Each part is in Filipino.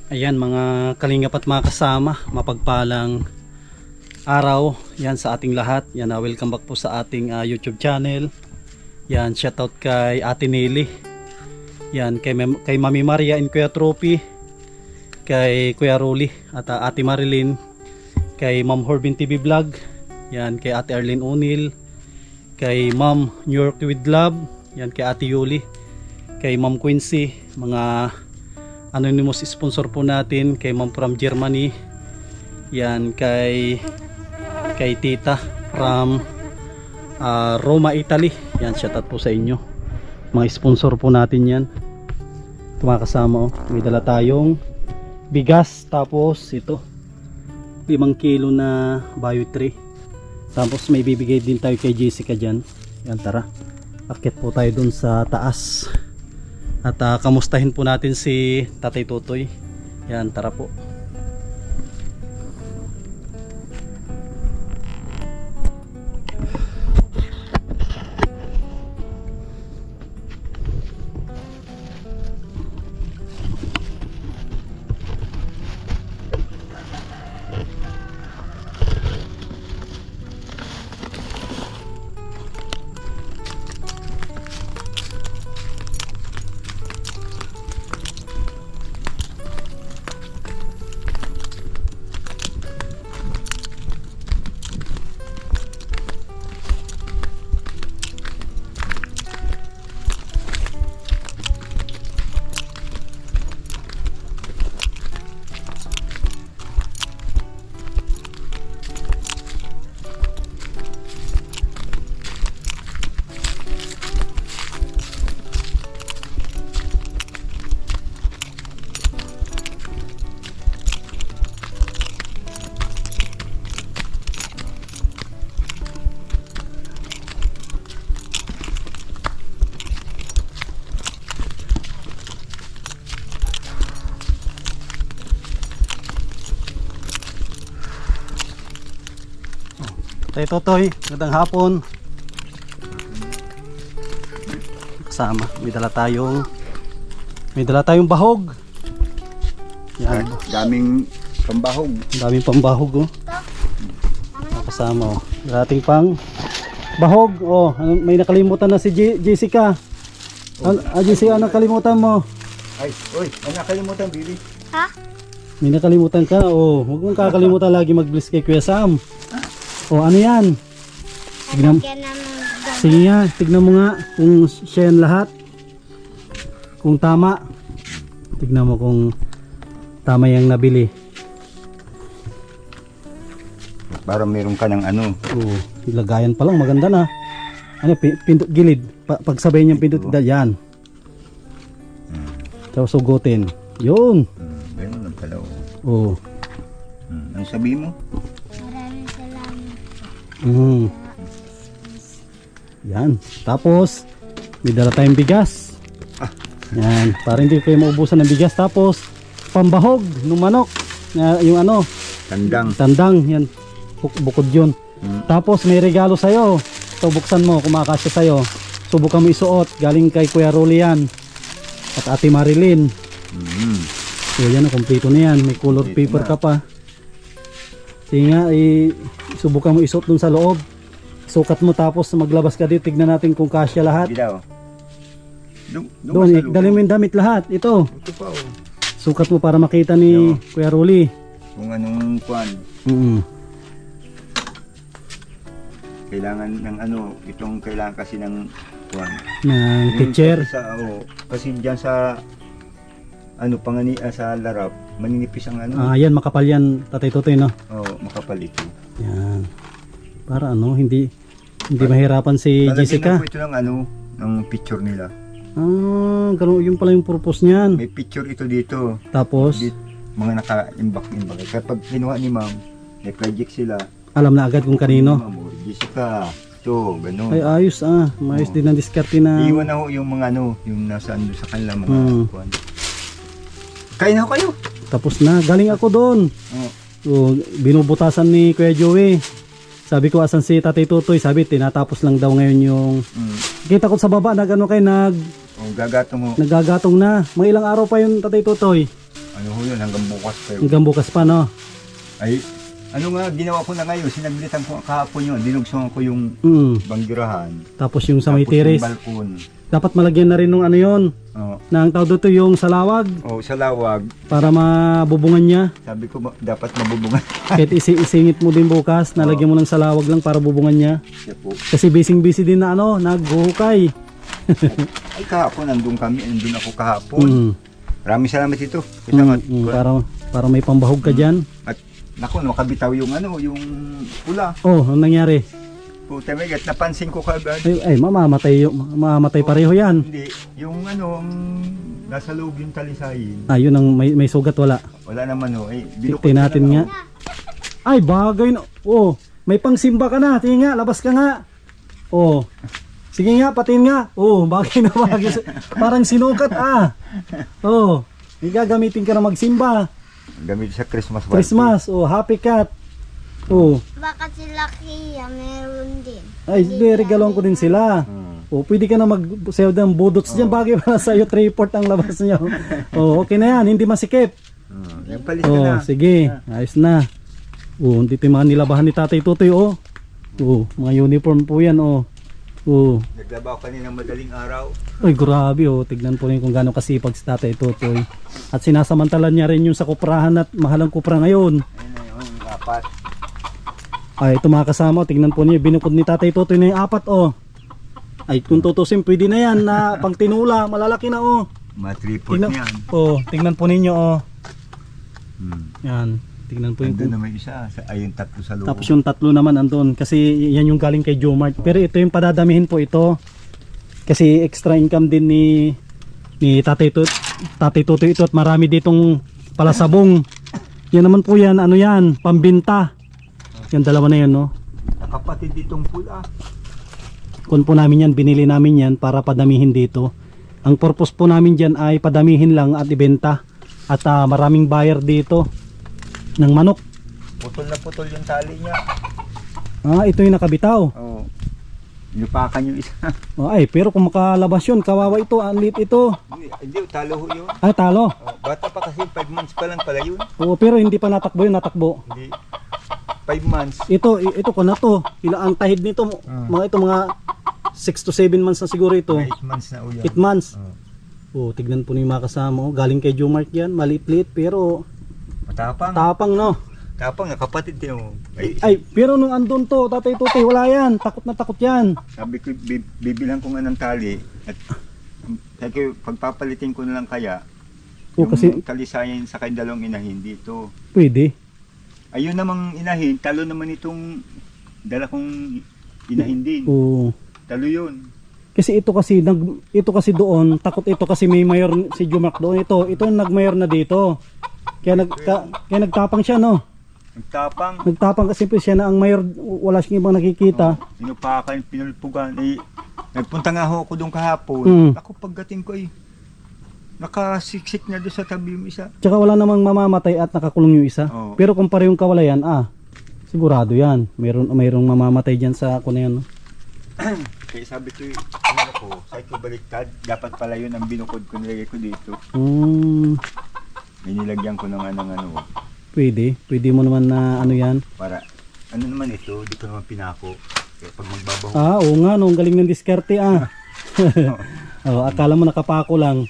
Ayan mga kalingap at mga kasama, mapagpalang araw yan sa ating lahat. Yan, welcome back po sa ating YouTube channel. Yan, shoutout kay Ate Nelly. Yan, kay Mami Maria and Kuya Trophy, kay Kuya Rolly at Ate Marilyn, kay Ma'am Horbin TV Vlog. Yan, kay Ate Arlene O'Neill, kay Ma'am New York with Love. Yan, kay Ate Yuli, kay Ma'am Quincy, mga anonymous sponsor po natin, kay Ma'am from Germany. Yan, kay Tita from Roma, Italy. Yan, shoutout po sa inyo. Mga sponsor po natin yan. Ito mga kasama, oh. May dala tayong bigas, tapos ito 5 kilo na bio tray. Tapos may bibigay din tayo kay Jessica dyan. Yan, tara, akit po tayo dun sa taas at kamustahin po natin si Tatay Totoy. Yan, tara po. Tay Totoy, magandang hapon. Kasama, may dala tayong bahog. Yan, Daming pambahog. daming pambahog, oh. Kasama, oh. Dating pang bahog, oh. May nakalimutan na si Jessica. Jessica, ano nakalimutan mo? Ay, oy, ang nakalimutan, Billy. Ha? May nakalimutan ka, oh. Huwag mong kakalimutan lagi mag-bless kay Kuya Sam. Oh, ano yan? Tignan, Lagyan naman doon. sige nga, tignan mo nga kung siya yan lahat. Kung tama. Tignan mo kung tama yung nabili. Para meron ka ng ano. Oh, ilagayan pa lang, maganda na. Ano, pindot gilid. Pagsabay niyang pindot, yan. Tapos sugutin. Yun. Ganun lang pala. Oh. Ang sabi mo? Maraming salamat. Yan. Tapos, may dala tayong bigas. Yan. Para hindi kayo maubusan ng bigas. Tapos, pambahog ng manok. Yung ano, tandang. Yan. Bukod yun. Tapos, may regalo sa'yo. Ito, buksan mo. Kumakasya sa'yo. Subukan mo isuot. Galing kay Kuya Rolly yan. At Ate Marilyn. So, yan. Kompleto na yan. May color paper ka pa. Sige nga, subukan mo isuot dun sa loob. Sukat mo tapos maglabas ka dito. Tignan natin kung kasya lahat. Bilaw. Doon, dali mo yung damit lahat. Ito. Ito pa, oh. Sukat mo para makita ni Kuya Rolly. Kung anong kuan. Kailangan ng ano, itong kailangan kasi ng kuan. Ng Yung teacher. Kasi diyan sa ano sa larap, maninipis ang ano. Yan, makapal yan, Tatay Totoy, no? Makapal ito. Yan. Para ano, hindi mahirapan si Jessica. Lalagyan po ito ng ano, ng picture nila. Ganun, yun pala yung purpose niyan. May picture ito dito. Tapos, Mga naka-imbak-imbak. Kapag kinuha ni ma'am, may project sila. alam na agad kung kanino. Ma'am, Jessica, ito, gano'n. Ay, ayos Mayos din ang diskarte na. Iwan na ho yung mga ano, yung nasa ano sa kanila mga kuwan. Kain na ho kayo. Tapos na, galing ako doon. So, binubutasan ni Kuya Joey. Sabi ko, asan si Tatay Totoy? Sabi, tinatapos lang daw ngayon yung... Kita ko sa baba, nag-ano kayo, gagatong ho. nagagatong na. Mga ilang araw pa yung Tatay Totoy. ano ho yun, hanggang bukas pa yun. Hanggang bukas pa, no? Ay, ano nga, ginawa ko na ngayon, sinaglitan ko kahapon yun, dinugsungan ko yung banggirahan. Tapos yung sa may Tapos tiris. yung balkon. Dapat malagyan na rin ng ano yun. Oo. Na ang tawag dito yung salawag. Oh, sa lawag, Para mabubungan niya. sabi ko dapat mabubungan. Kahit isingit mo din bukas, nalagyan mo ng salawag lang para bubungan niya. Siya po. Kasi busy din na ano, naghuhukay. Ay, kahapon, nandun ako kahapon. Maraming salamat ito. Para may pambahog ka dyan. At, naku, makabitaw yung yung pula. Oh, anong nangyari? Puta may at napansin ko kagad. Mamamatay pareho yan. Hindi, yung ang nasa loob yung talisayin. Yun ang may sugat, wala. Wala naman binukod Tingnan natin na nga. Ay, bagay na. Oh, may pangsimba ka na. Tingin nga, labas ka nga. Oh. Sige nga, patin nga. Oh, bagay na bagay. Parang sinukat Oh, may gagamitin ka na magsimba. Gamit sa Christmas party. Christmas. Oh, happy cat. Oh. Baka sila Kia, meron din. Ay, regaloan ko din sila. Oh, pwede ka na mag-save ng budots dyan. Bagay para sa'yo, 3/4 ang labas niyo. Oh, okay na yan. Hindi masikip. Yung palis ka na. Sige. Ayos na. Oh, dito yung mga nilabahan ni Tatay Tutoy, oh. Oh, mga uniform po yan, oh. Oh. Naglabaw kanina madaling araw. Ay, grabe, oh. Tignan po rin kung gaano kasipag si Tatay Tutoy. At sinasamantalan niya rin yung sa kuprahan at mahalang kupra ngayon. Ayun na yun, 4. Ay, ito mga kasama, tignan po niyo, binukod ni Tatay Tutoy na yung 4, oh. Ay, kung tutusin, pwede na yan na pang tinula, malalaki na, oh. Mga 3/4 yan. Oh, tignan po ninyo, oh. Yan, tignan po yung Andun na may isa. Ayun, 3 sa loob. tapos yung 3 naman andun, kasi yan yung galing kay Jomart. Pero ito yung padadamihin po ito. Kasi extra income din ni Tatay Tutoy ito at marami ditong palasabong. Yan naman po yan, ano yan, pambinta. Yan dalawa na yan, no. Nakapatid ditong pula. Kun po namin yan, binili namin yan para padamihin dito. Ang purpose po namin dyan ay padamihin lang at ibenta. At maraming buyer dito ng manok. Putol na putol yung tali niya. Ito yung nakabitaw. Oo. Inupakan yung isa. Ay, pero kung makalabas yun, kawawa ito, anlit ito. Hindi, talo ho yun. Ay, talo. Bata pa kasi, 5 months pa lang pala yun. Oo, pero hindi pa natakbo yun, natakbo. Hindi. 5 months. Ito ko na to. Ilang ang tahid nito, mga 6 to 7 months na siguro ito. 8 months na uyan. 8 months. Tignan po niyo yung mga kasama. Galing kay Jomart yan, maliit-liit pero Matapang. tapang, no. Tapang, nakapatid din mo. Ay, pero nung andun to, Tatay Tutoy, wala yan. Takot na takot yan. Sabi ko, bibilang ko nga ng tali. At sabi ko, pagpapalitin ko na lang kaya. Yung Kasi talisayan sa kayong dalawang inahin dito. pwede. Ayun namang inahin, talo naman itong dala kong inahin din. Oo. Talo yun. Kasi ito kasi doon, takot ito kasi may mayor si Jomart doon. Ito nagmayor na dito. Kaya nagtapang siya, no. Nagtapang kasi siya na ang mayor, wala siyang ibang nakikita. Inupakan, pinulpugan. Nagpunta nga ako doon kahapon. Ako pagdating ko nakasiksik na doon sa tabi yung isa. Tsaka wala namang mamamatay at nakakulong yung isa. Pero kung parehong kawalayan, sigurado yan. Mayroong mamamatay dyan sa ako na yan. No? Kaya sabi ko, sabi ko baliktad. Dapat pala yun ang binukod ko, nilagay ko dito. May nilagyan ko ng ano. Pwede mo naman na ano yan. Para, ano naman ito, di ko naman pinako. Kaya pag magbabaho. Oo nga, no, ang galing ng diskarte akala mo nakapako lang.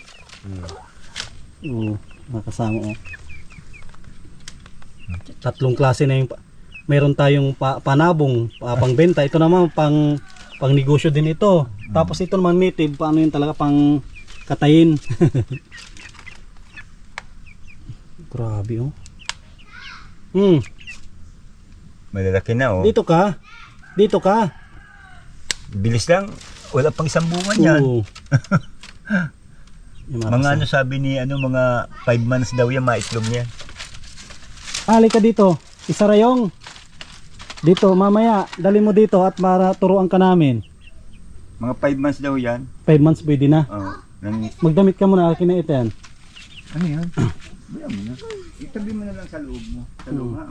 Nakasama. Tatlong klase na yung mayroon tayong panabong, pangbenta. Ito naman pang negosyo din ito. Tapos ito naman native, paano yun talaga pang katayin. Grabe, oh. Malalaki na, oh. Dito ka. Bilis lang. Wala pang isang bunga yan. Mga ano sabi ni mga 5 months daw yan, maitlog niya. Halika dito. Isarayong. Dito, mamaya. Dali mo dito at para turuan ka namin. Mga 5 months daw yan. 5 months pwede na. Magdamit ka muna. Akin na ito yan. Ano yan? Bayan mo na. Itabi mo na lang sa loob mo. Sa loob ha.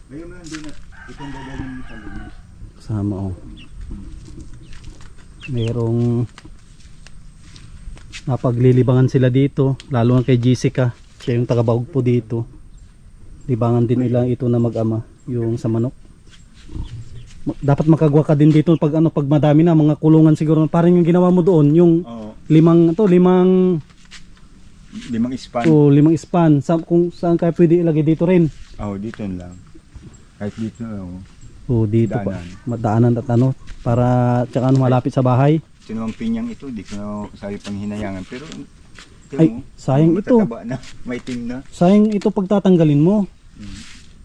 Bayan mo lang doon at itong dadalhin mo sa loob mo. Kasama, oh. Merong napaglilibangan sila dito. Lalo na kay Jessica. Siya yung tagabawag po dito. Libangan din nila ito na mag-ama, yung sa manok. Dapat makagwa ka din dito pag pag madami na mga kulungan siguro. Parang yung ginawa mo doon, yung Oo. limang Limang span. limang span. Kung saan kaya pwede ilagay dito rin. Oo, dito lang. Kahit dito lang. Dito pa. Daanan. Madaanan at para tsaka malapit sa bahay. Sinuwang pinyang ito, di ko na sabi pang hinayangan. Pero, Ay, sayang ito. matataba na, maitim na. Sayang ito pagtatanggalin mo.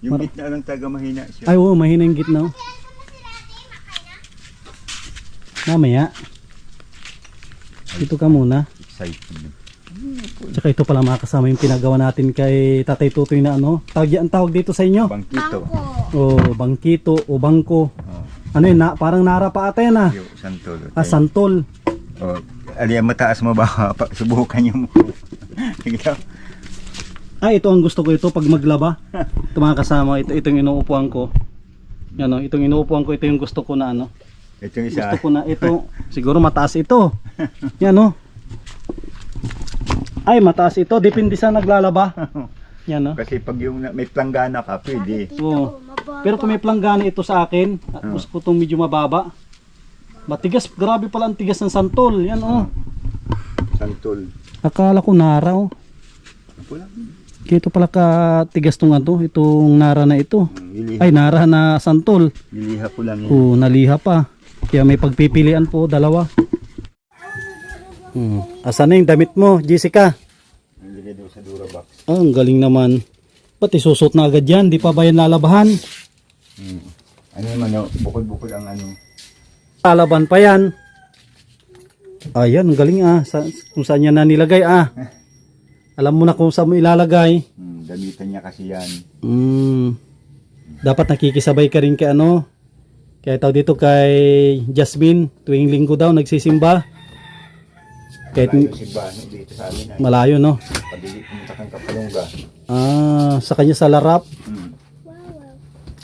Yung gitna lang taga mahina siya. Ay, oo, mahina yung gitna. Mamaya. Dito ka muna. Excited. Tsaka ito pala mga kasama yung pinagawa natin kay Tatay Tutoy na ang tawag dito sa inyo? Bangkito. Bangko. Bangkito o bangko. Oh, Ano yun, parang nara pa ata yan yung santol. Santol. Oh, aliyan mataas mo ba? Subukan niyo mo. Tingnan. Ito ang gusto ko ito pag maglaba. Ito mga kasama, itong inuupuan ko. Yan itong inuupuan ko, ito yung gusto ko na Ito yung isa. Gusto ko na ito. Siguro mataas ito. Yan Ay, mataas ito. Depende sa naglalaba. Yan Kasi pag yung may planggana ka, pwede. Oo. Pero kung may planggana ito sa akin, gusto ko itong medyo mababa. Matigas, grabe pala ang tigas ng santol. Yan Santol. Akala ko nara Wala. Kaya ito pala katigas itong nara na ito. Liliha. Ay, nara na santol. Liliha ko lang yun. Naliha pa. Kaya may pagpipilian po, dalawa. Asan na yung damit mo, Jessica? Nilagay doon sa Durabox. Ang galing naman. Ba't isusot na agad yan? Di pa ba yan lalabahan? Ano naman, bukod-bukod ang Lalaban pa yan. Ayan, ang galing kung saan yan na nilagay Alam mo na kung saan mo ilalagay. Gamitan niya kasi yan. Dapat nakikisabay ka rin kay kaya tawag dito kay Jasmine. Tuwing linggo daw nagsisimba. Kahit Malayo si Bano dito sa amin ay. malayo Pabili pumunta kang Kapalungga. Sa kanya sa larap.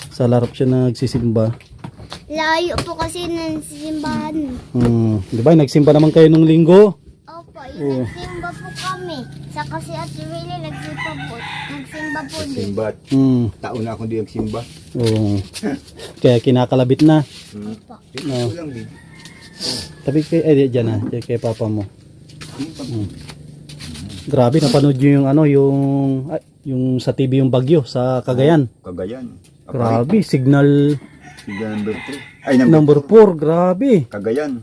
Sa larap siya nagsisimba. Layo po kasi ng simbahan. Di ba? Nagsimba naman kayo nung linggo. Opo, yung nagsimba po kami. Sa kasi at Willie nagsimba po din. Simbat. Taon na ako di simba. Kaya kinakalabit na. Ito lang din. Tabi kay diyan diyan kay papa mo. Grabe, napanood nyo yung sa TV yung bagyo sa Cagayan. Cagayan. Grabe, signal Signal number 3. Ay, number 4, grabe. Cagayan.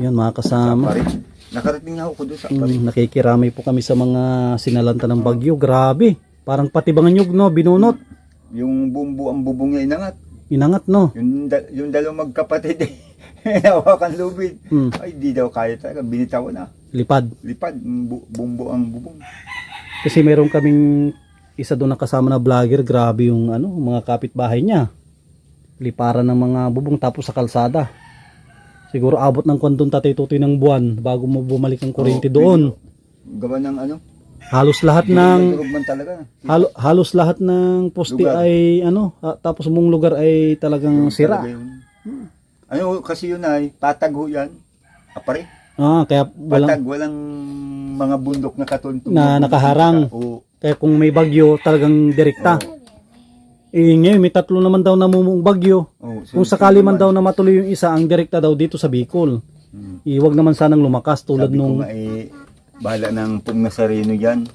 Yan mga kasama. Paris. Nakarating na ako doon sa Paris. Nakikiramay po kami sa mga sinalanta ng bagyo. Grabe. Parang pati banganyog binunot. Yung bumbu ang bubong niya inangat. Inangat Yung dalawang magkapatid hawakan lubid. Ay di daw kaya talaga. Binitaw na. Lipad. Bumbu ang bubong. Kasi meron kaming isa doon na kasama na vlogger. Grabe yung mga kapitbahay niya. Liparan ng mga bubong tapos sa kalsada. Siguro abot ng kondon Tatay Tutoy ng buwan bago mo bumalik ang kuryente doon. Gawa ng Halos lahat ng Durugman talaga. halos lahat ng poste Lugar. ay tapos mong lugar ay talagang sira. Talaga yun. Kasi yun ay patag ho yan. Apare. Kaya Patag, walang mga bundok na katuntong na nakaharang. Oo. Kaya kung may bagyo talagang direkta. Ngayon may 3 naman daw namumong bagyo. So, Kung sakali man daw na matuloy yung isa, ang direkta daw dito sa Bicol. Iwag naman sanang lumakas tulad sabi nung ko nga bahala ng Pung Nazareno dyan.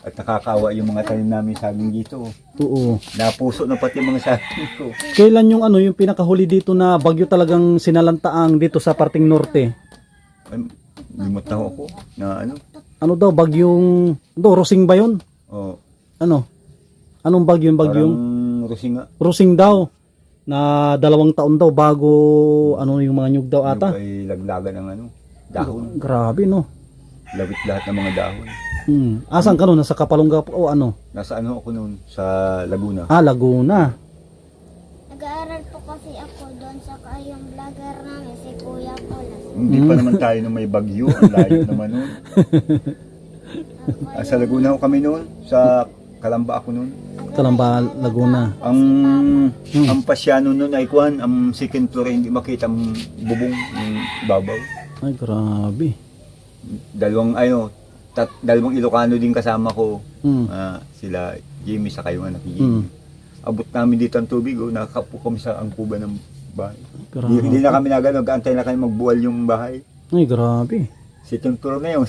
At nakakawa yung mga tanim namin saging dito. Oo. Napuso na pati mga saging ko. Kailan yung yung pinakahuli dito na bagyo talagang sinalantaang dito sa parting norte? Limot na ako na Ano daw bagyong Rosing ba yun? Oh, Anong bagyong parang Rosinga. Rosing daw na 2 taon daw bago yung mga nyug daw ata. Yung ay laglagan ng dahon. Grabe Lawit lahat ng mga dahon. Asan ka nasa Kapalungga po o Nasa ako noon sa Laguna. Laguna. Nag-aaral po kasi ako doon sa kayong vlogger namin, si Kuya Polas. Hindi pa naman tayo nung may bagyo. Ang layo naman noon. Sa Laguna kami noon. Sa Kalamba ako noon. Kalamba, Laguna. Ang pasyano noon ay ang second floor hindi makita ang bubong ng babaw. Ay, grabe. dalawang Ilocano din kasama ko. Mm. Sila Jimmy sa yung anak ni Jimmy. Abot namin dito ang tubig, nakakapo kami sa angkuban ng bahay. Grabe. Hindi na kami nagano, antay na kami magbuwal yung bahay. Ay, grabe. Second floor na yun.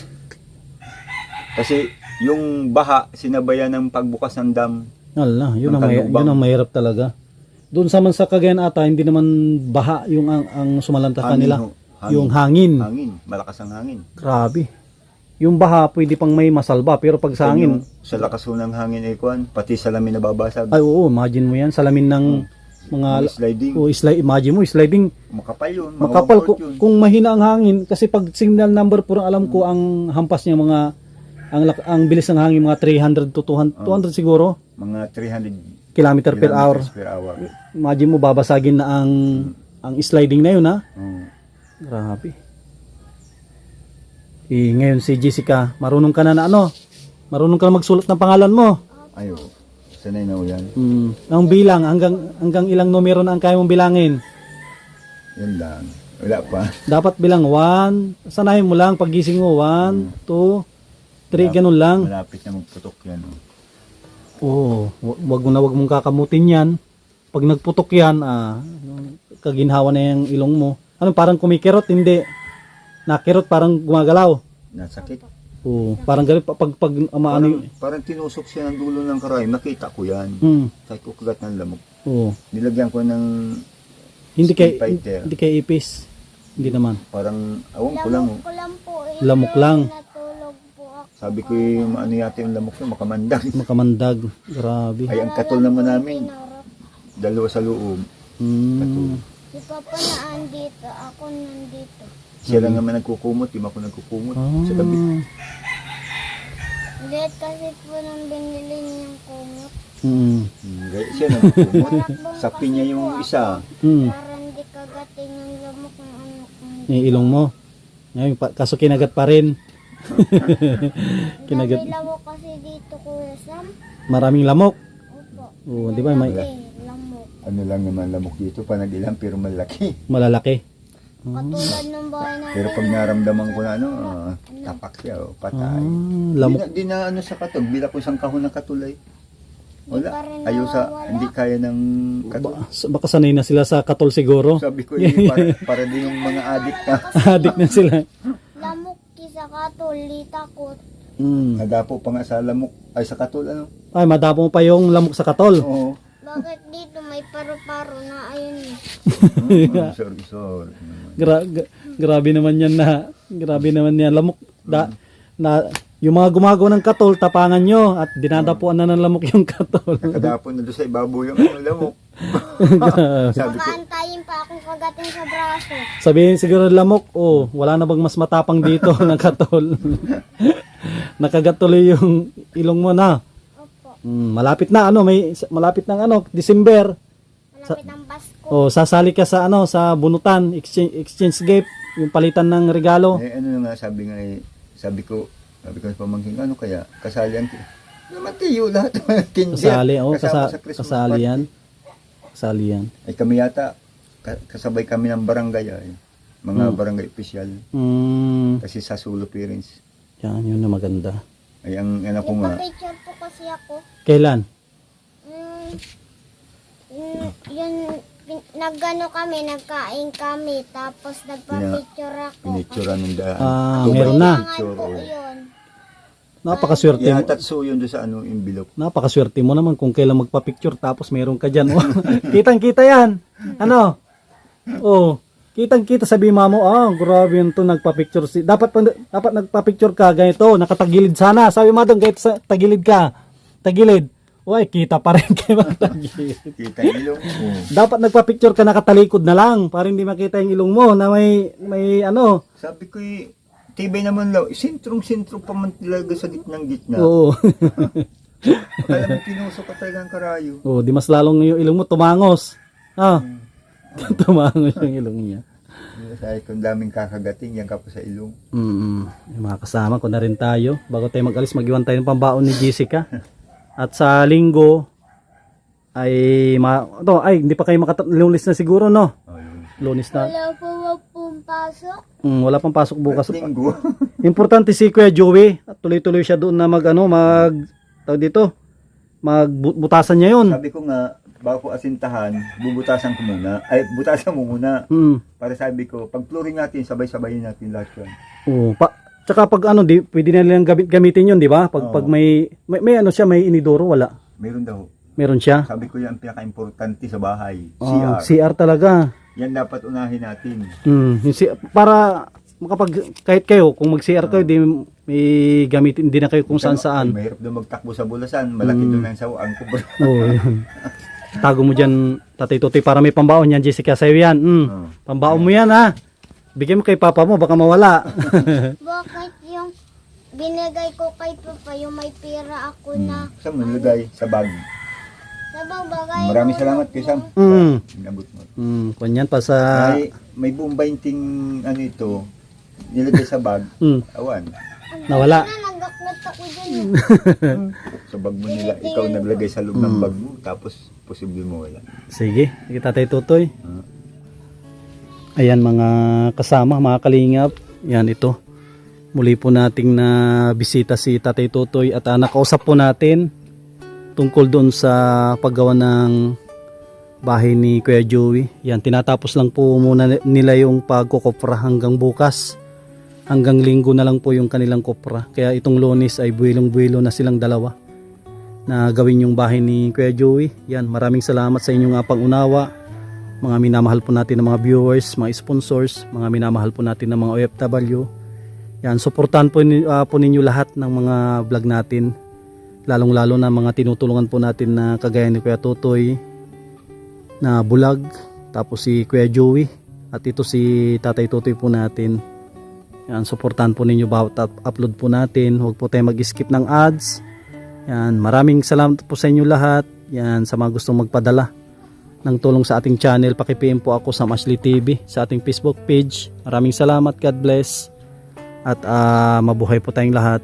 Kasi yung baha, sinabayan ng pagbukas ng dam. Ala, yun Ang ang, kalubang. yun ang mahirap talaga. Doon sa man sa Cagayan ata, hindi naman baha yung ang sumalanta sa kanila. Yung hangin. Hangin, malakas ang hangin. Grabe. Yung baha, pwede pang may masalba, pero pag sa hangin, Sa lakas ho ng hangin ay kuwan, pati salamin nababasag. ay oo, imagine mo yan, salamin ng mga, Sliding, imagine mo, sliding, makapal yun. makapal, mawawala yun. kung mahina ang hangin, kasi pag signal number po, alam ko, ang hampas niya mga, ang bilis ng hangin, mga 300 to 200, 200 siguro, Mga 300 kilometer per hour. kilometers per hour. Imagine mo, babasagin na ang sliding na yun, ha? Oo. Grabe. Ngayon si Jessica, marunong ka na marunong ka na magsulat ng pangalan mo. Ayo, sanay na ho yan. Ang bilang, hanggang ilang numero na ang kaya mong bilangin. Yan lang. Wala pa. Dapat bilang 1, sanayin mo lang, paggising mo, 1, 2, 3, ganun lang. Malapit na magputok yan. Oh. Oo, wag mong kakamutin yan. Pag nagputok yan, kaginhawa na yung ilong mo. Ano, parang kumikirot, hindi. Nakirot, parang gumagalaw. Nasakit. Oo, parang ganun, pag maano. Parang tinusok siya ng dulo ng karay. Nakita ko yan. Kahit ko kagat ng lamok. Oo. Nilagyan ko ng Hindi skin fighter. kay ipis. Hindi naman. Parang, awang ko lang. Lamok ko lang po. Lamok lang. Natulog po ako. Sabi ko yung ano yata yung lamok ko, makamandag. Makamandag. Grabe. Ay, ang katol naman namin. Pinarap. Dalawa sa loob. Katol. Si Papa na andito. Ako nandito. Siya lang naman nagkukumot, di ako nagkukumot. Sa tabi. Liit kasi po nang binili niyang kumot. Siya nagkukumot. Sapi niya yung isa. Para hindi kagatin yung lamok ng anak ko. Yung ilong mo. Ngayon, kaso kinagat pa rin. Kinagat. May lamok kasi dito, Kuya Sam. Maraming lamok. Opo. Oo, di ba? May Lamok. Ano lang naman lamok dito, panag-ilang pero malaki. malalaki. Katulad ng bahay namin. Pero pag naramdaman ko na tapak siya, patay. Lamok. Di na ano sa katog, bila ko isang kahon ng katulay. Di pa Wala. rin Ayaw sa, nawawala. hindi kaya ng katol. Baka sanay na sila sa katol siguro. Sabi ko, para din yung mga adik na. Adik na sila. Lamok kisa katol, litakot. Nadapo pa nga sa lamok, ay sa katol, ano? Ay, madapo pa yung lamok sa katol. Oo. Bakit dito may paru-paro na ayun eh. Sorry. Grabe naman yan grabe naman yan. Lamok, yung mga gumagawa ng katol, tapangan nyo at dinadapuan na ng lamok yung katol. Nakadapo na doon sa ibabaw yung lamok. Sabi ko, Makaantayin pa akong kagatin sa braso. Sabihin siguro ng lamok, wala na bang mas matapang dito ng katol? Nakagat tuloy yung ilong mo na. Opo. Malapit na malapit ng December. Malapit ang Pasko. Sasali ka sa sa bunutan, exchange gift, yung palitan ng regalo. ano nga, sabi ko sa pamangkin, ano kaya, kasalian ko. Naman tiyo, lahat ng kindiyan. Kasali, Kasama sa Christmas kasali party. yan. Kasali yan. Ay kami yata, kasabay kami ng barangay mga barangay official. Kasi sa Sulu parents. Yan, yun na maganda. Ay ang anak ko nga, Nagpa-picture po kasi ako. Kailan? Yun, nagano kami, nagkain kami, tapos nagpa-picture ako. pinicturean ng daan. Meron na. Kailangan po yun. Napakaswerte mo. Ihatatso yun doon sa envelope. Napakaswerte mo naman kung kailan magpa-picture tapos meron ka dyan. Kitang-kita yan. Ano? Kitang-kita sabi mo, grabe yun to nagpa-picture. Dapat nagpa-picture ka ganito, nakatagilid sana. Sabi mo doon, kahit sa tagilid ka. Tagilid. Uy, kita pa rin kayo tagilid. Kita yung ilong. Dapat nagpa-picture ka nakatalikod na lang para hindi makita yung ilong mo na may Sabi ko, tibay naman law, sentro pa man talaga sa gitnang-gitna. Oo. Akala mo tinusok ka talaga ang karayo. Di mas lalong yung ilong mo tumangos. Tumangos yung ilong niya. Sabi ko, daming kakagating, yan ka pa sa ilong. Yung mga kasama ko na rin tayo. Bago tayo mag-alis, mag-iwan tayo ng pambaon ni Jessica. At sa linggo, hindi pa kayo Lunes na siguro, no? Lunes na. Wala po pong pasok. Wala pang pasok bukas. Linggo. Importante si Kuya Joey, at tuloy-tuloy siya doon na tawag dito, magbutasan niya yun. Sabi ko nga, bago ko asintahan, bubutasan ko muna. Ay, butasan mo muna. Para sabi ko, pag flooring natin, sabay-sabayin natin lahat yun. Oo, tsaka pag pwede na nilang gamitin yun, di ba? Pag may siya, may inidoro, wala. Meron daw. Meron siya. Sabi ko yan ang pinaka-importante sa bahay. CR. CR. CR talaga. Yan dapat unahin natin. Para kahit kayo, kung mag-CR kayo, di may gamitin, hindi na kayo kung saan-saan. Mahirap daw magtakbo sa bulasan. Malaki doon ang sawaan ko. Oo, yun. Tago mo dyan, Tatay Totoy, para may pambaon yan, Jessica, sa'yo yan. Pambaon mo yan, ha? Bigyan mo kay papa mo, baka mawala. Bakit yung binigay ko kay Papa, yung may pera ako na Saan mo nilagay? Sa bag. nababagay Maraming ko salamat na kay Sam. Mm. Inabot mo. Kunyan pa sa... May buong 20 ano ito, nilagay sa bag. Awan. Nawala. Nagaklat ako dyan. Sa bag mo nila, ikaw naglagay sa loob ng bag mo, tapos posible mo wala. Sige, Tatay Totoy. Ayan mga kasama, mga kalingap. Yan ito. Muli po nating na bisita si Tatay Totoy at nakausap po natin tungkol doon sa paggawa ng bahay ni Kuya Joey. Yan, tinatapos lang po muna nila yung pagkukopra hanggang bukas. Hanggang linggo na lang po yung kanilang kopra. Kaya itong Lunes ay buwilong-buwilo na silang dalawa na gawin yung bahay ni Kuya Joey. Yan, maraming salamat sa inyong pangunawa. Mga minamahal po natin ng mga viewers, mga sponsors, mga minamahal po natin ng mga OFW. Yan, suportahan po ninyo lahat ng mga vlog natin. Lalong-lalo na mga tinutulungan po natin na kagaya ni Kuya Totoy na bulag, tapos si Kuya Joey, at ito si Tatay Totoy po natin. Yan, suportahan po ninyo bawat upload po natin. Huwag po tayo mag-skip ng ads. Yan, maraming salamat po sa inyo lahat. Yan, sa mga gustong magpadala ng tulong sa ating channel, paki-PM po ako sa Ashley TV sa ating Facebook page. Maraming salamat, God bless, at mabuhay po tayong lahat.